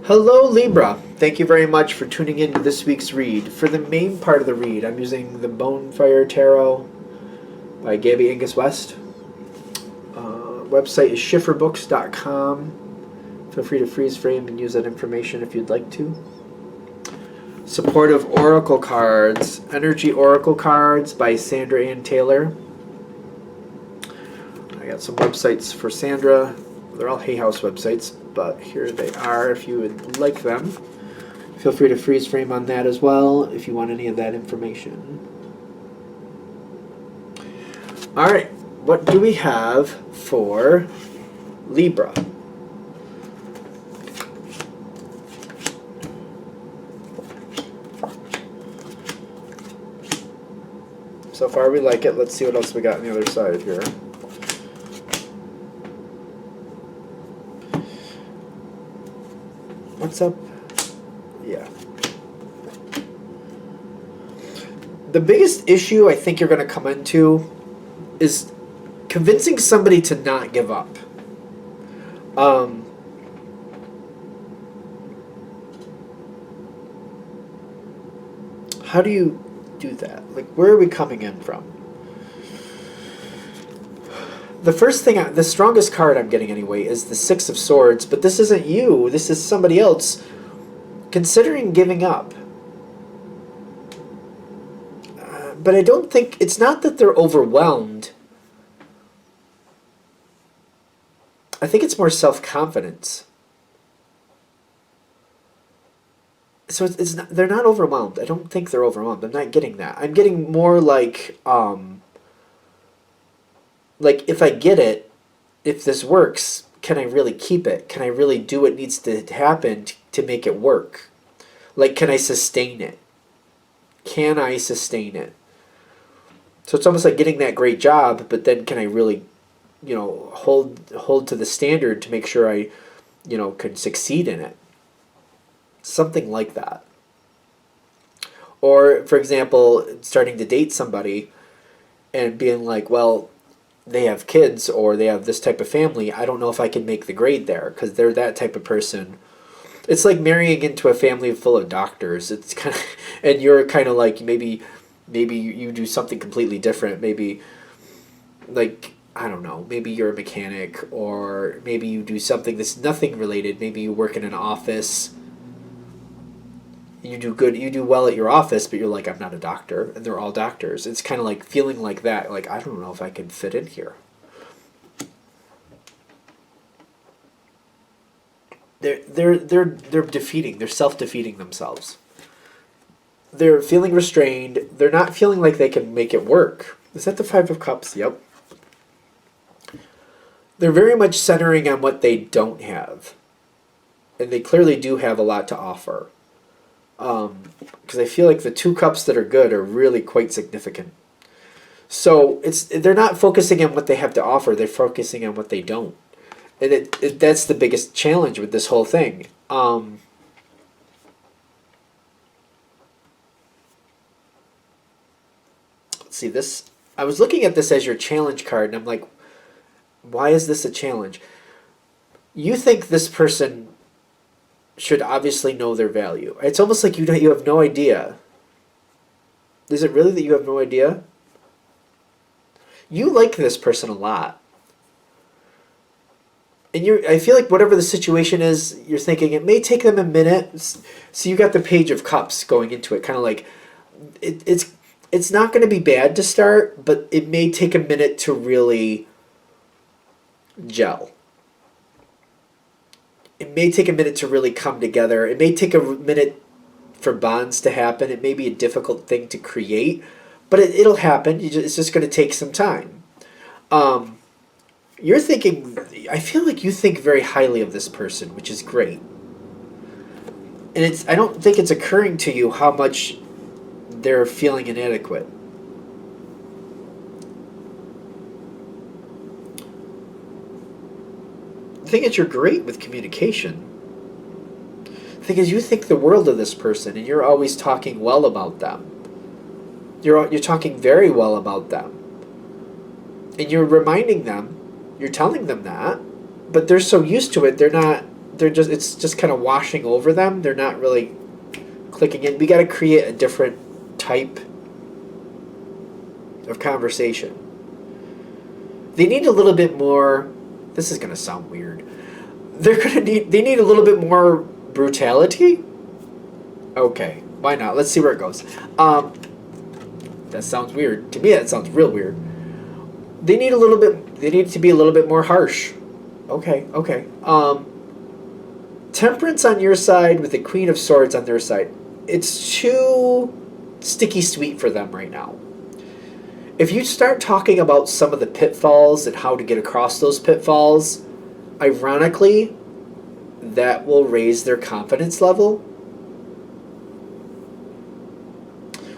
Hello, Libra. Thank you very much for tuning in to this week's read. For the main part of the read, I'm using the Bonefire Tarot by Gabby Angus West. Website is schifferbooks.com. Feel free to freeze frame and use that information if you'd like to. Supportive Oracle Cards, Energy Oracle Cards by Sandra Ann Taylor. I got some websites for Sandra. They're all Hay House websites, but here they are if you would like them. Feel free to freeze frame on that as well if you want any of that information. Alright, what do we have for Libra? So far we like it. Let's see what else we got on the other side here. What's up? Yeah. The biggest issue I think you're going to come into is convincing somebody to not give up. How do you do that? Like, where are we coming in from? The first thing, the strongest card I'm getting anyway, is the Six of Swords, but this isn't you, this is somebody else considering giving up. But I don't think, it's not that they're overwhelmed. I think it's more self-confidence. So it's not, they're not overwhelmed. I don't think they're overwhelmed. I'm not getting that. I'm getting more like if I get it, if this works, can I really keep it? Can I really do what needs to happen to make it work? Like, can I sustain it? Can I sustain it? So it's almost like getting that great job, but then can I really, hold to the standard to make sure I, can succeed in it? Something like that. Or, for example, starting to date somebody and being like, well, they have kids or they have this type of family. I don't know if I can make the grade there because they're that type of person. It's like marrying into a family full of doctors. It's kind of, and you're kind of like, maybe you do something completely different. Maybe, like, I don't know, maybe you're a mechanic, or maybe you do something that's nothing related. Maybe you work in an office. You do well at your office, but you're like, I'm not a doctor, and they're all doctors. It's kind of like feeling like that, like, I don't know if I can fit in here. They're self-defeating themselves. They're feeling restrained. They're not feeling like they can make it work. Is that the Five of Cups? Yep. They're very much centering on what they don't have. And they clearly do have a lot to offer. Because I feel like the two cups that are good are really quite significant. So they're not focusing on what they have to offer. They're focusing on what they don't. And that's the biggest challenge with this whole thing. Let's see this. I was looking at this as your challenge card, and I'm like, why is this a challenge? You think this person should obviously know their value. It's almost like you have no idea. Is it really that you have no idea? You like this person a lot. And I feel like whatever the situation is, you're thinking it may take them a minute. So you got the Page of Cups going into it, kind of like it's not going to be bad to start, but it may take a minute to really gel. It may take a minute to really come together. It may take a minute for bonds to happen. It may be a difficult thing to create, but it'll happen. It's just going to take some time. You're thinking, I feel like you think very highly of this person, which is great. And I don't think it's occurring to you how much they're feeling inadequate. The thing is, you're great with communication. The thing is, you think the world of this person, and you're always talking well about them. You're talking very well about them. And you're reminding them, you're telling them that, but they're so used to it, it's just kind of washing over them. They're not really clicking in. We got to create a different type of conversation. They need a little bit more. This is going to sound weird. They need a little bit more brutality. Okay, why not? Let's see where it goes. That sounds weird. To me, that sounds real weird. They need to be a little bit more harsh. Okay. Temperance on your side with the Queen of Swords on their side. It's too sticky sweet for them right now. If you start talking about some of the pitfalls and how to get across those pitfalls, ironically, that will raise their confidence level.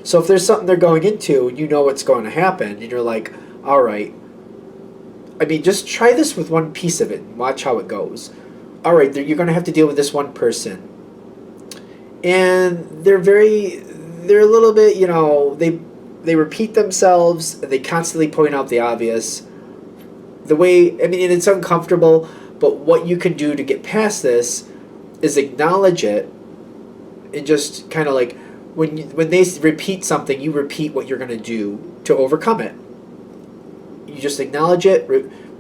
So if there's something they're going into and you know what's going to happen, and you're like, all right, I mean, just try this with one piece of it and watch how it goes. All right, you're going to have to deal with this one person. And they're a little bit, they repeat themselves, they constantly point out the obvious. And it's uncomfortable, but what you can do to get past this is acknowledge it and just kind of like, when they repeat something, you repeat what you're going to do to overcome it. You just acknowledge it.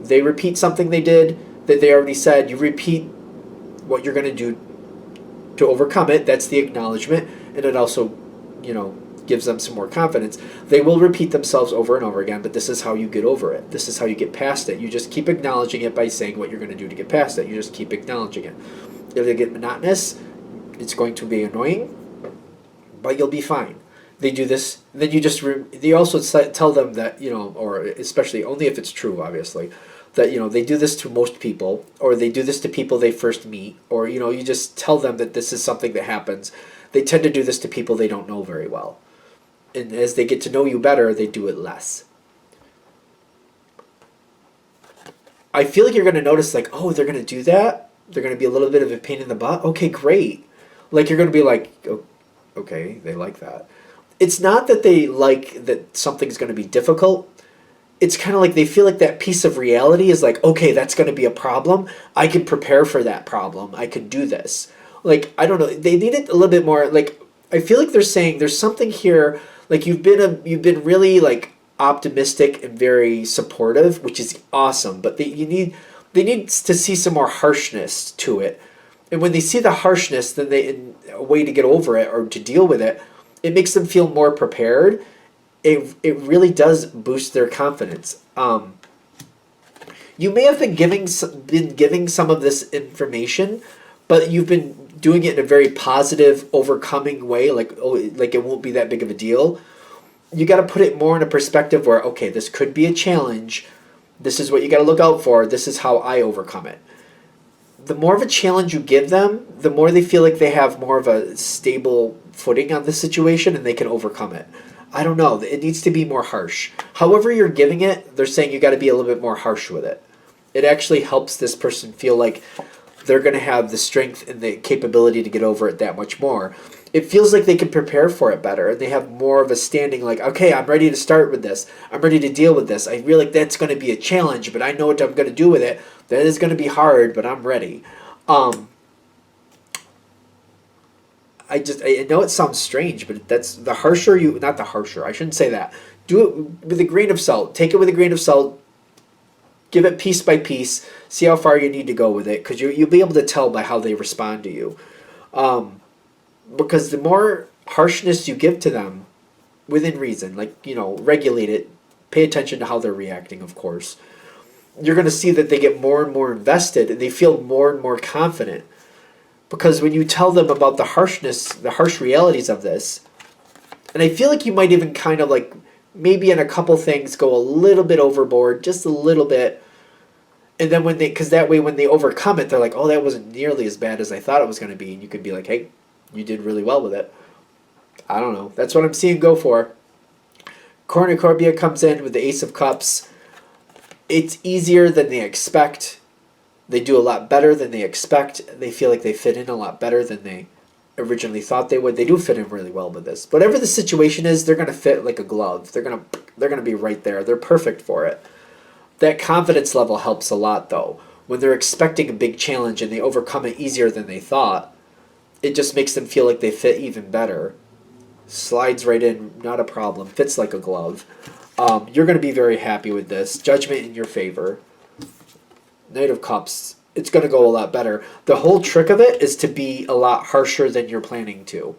They repeat something they did that they already said. You repeat what you're going to do to overcome it. That's the acknowledgement. And it also, gives them some more confidence. They will repeat themselves over and over again, but this is how you get over it. This is how you get past it. You just keep acknowledging it by saying what you're going to do to get past it. You just keep acknowledging it. If they get monotonous, it's going to be annoying, but you'll be fine. They do this, then you also tell them that, or especially only if it's true, obviously, that, they do this to most people, or they do this to people they first meet, or, you just tell them that this is something that happens. They tend to do this to people they don't know very well. And as they get to know you better, they do it less. I feel like you're going to notice, like, oh, they're going to do that? They're going to be a little bit of a pain in the butt? Okay, great. Like, you're going to be like, oh, okay, they like that. It's not that they like that something's going to be difficult. It's kind of like they feel like that piece of reality is like, okay, that's going to be a problem. I can prepare for that problem. I can do this. Like, I don't know. They need it a little bit more. Like, I feel like they're saying there's something here. Like, you've been really, like, optimistic and very supportive, which is awesome. But they need to see some more harshness to it. And when they see the harshness, then a way to get over it or to deal with it, it makes them feel more prepared. It really does boost their confidence. You may have been giving some of this information, but you've been doing it in a very positive, overcoming way, like it won't be that big of a deal. You got to put it more in a perspective where, okay, this could be a challenge. This is what you got to look out for. This is how I overcome it. The more of a challenge you give them, the more they feel like they have more of a stable footing on the situation and they can overcome it. I don't know. It needs to be more harsh. However you're giving it, they're saying you got to be a little bit more harsh with it. It actually helps this person feel like they're going to have the strength and the capability to get over it that much more. It feels like they can prepare for it better, and they have more of a standing like, okay, I'm ready to start with this. I'm ready to deal with this. I feel like that's going to be a challenge, but I know what I'm going to do with it. That is going to be hard, but I'm ready. I know it sounds strange, but that's the harsher not the harsher, I shouldn't say that. Do it with a grain of salt. Take it with a grain of salt. Give it piece by piece. See how far you need to go with it, because you'll be able to tell by how they respond to you. Because the more harshness you give to them, within reason, like, regulate it, pay attention to how they're reacting, of course, you're going to see that they get more and more invested, and they feel more and more confident. Because when you tell them about the harshness, the harsh realities of this, and I feel like you might even kind of like, maybe in a couple things go a little bit overboard, just a little bit. And then because that way when they overcome it, they're like, oh, that wasn't nearly as bad as I thought it was going to be. And you could be like, hey, you did really well with it. I don't know. That's what I'm seeing go for. Cornucopia comes in with the Ace of Cups. It's easier than they expect. They do a lot better than they expect. They feel like they fit in a lot better than they originally thought they would. They do fit in really well with this. Whatever the situation is, they're going to fit like a glove. They're going to be right there. They're perfect for it. That confidence level helps a lot, though. when they're expecting a big challenge and they overcome it easier than they thought, it just makes them feel like they fit even better. Slides right in, not a problem, fits like a glove. You're going to be very happy with this. Judgment in your favor. Knight of Cups, it's going to go a lot better. The whole trick of it is to be a lot harsher than you're planning to.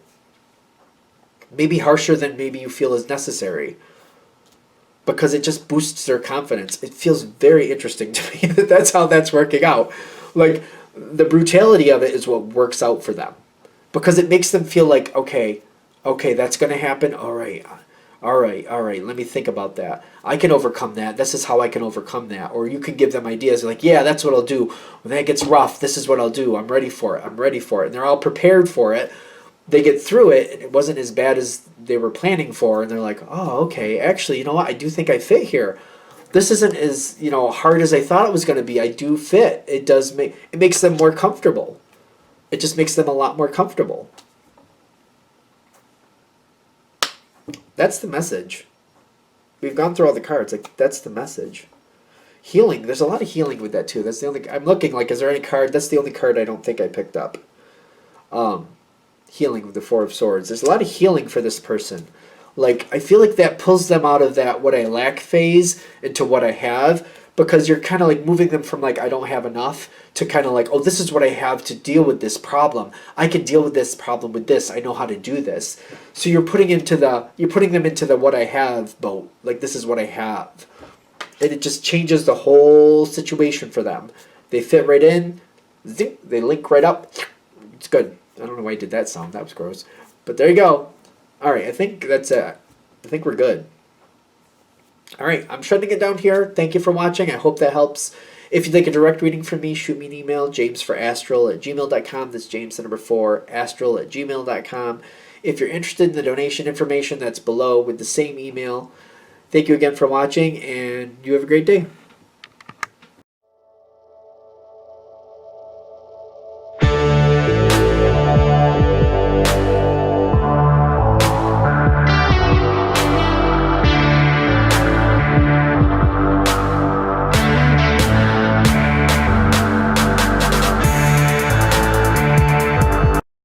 Maybe harsher than maybe you feel is necessary. Because it just boosts their confidence. It feels very interesting to me that that's how that's working out. Like, the brutality of it is what works out for them. Because it makes them feel like, okay, that's going to happen. All right, let me think about that. I can overcome that. This is how I can overcome that. Or you can give them ideas like, yeah, that's what I'll do. When that gets rough, this is what I'll do. I'm ready for it. And they're all prepared for it. They get through it, and it wasn't as bad as they were planning for, and they're like, oh, okay, actually, you know what? I do think I fit here. This isn't as, hard as I thought it was going to be. I do fit. It makes them more comfortable. It just makes them a lot more comfortable. That's the message. We've gone through all the cards. Like, that's the message. Healing. There's a lot of healing with that, too. That's the only... I'm looking, like, is there any card? That's the only card I don't think I picked up. Healing with the Four of Swords. There's a lot of healing for this person. Like, I feel like that pulls them out of that what I lack phase into what I have, because you're kind of like moving them from like I don't have enough to kind of like, oh, this is what I have to deal with this problem. I can deal with this problem with this. I know how to do this. So you're putting them into the what I have boat. Like, this is what I have. And it just changes the whole situation for them. They fit right in. Zing, they link right up. It's good. I don't know why I did that sound. That was gross. But there you go. All right, I think that's it. I think we're good. All right, I'm shutting it down here. Thank you for watching. I hope that helps. If you'd like a direct reading from me, shoot me an email, jamesforastral@gmail.com. That's James, the number 4, astral@gmail.com. If you're interested in the donation information, that's below with the same email. Thank you again for watching, and you have a great day.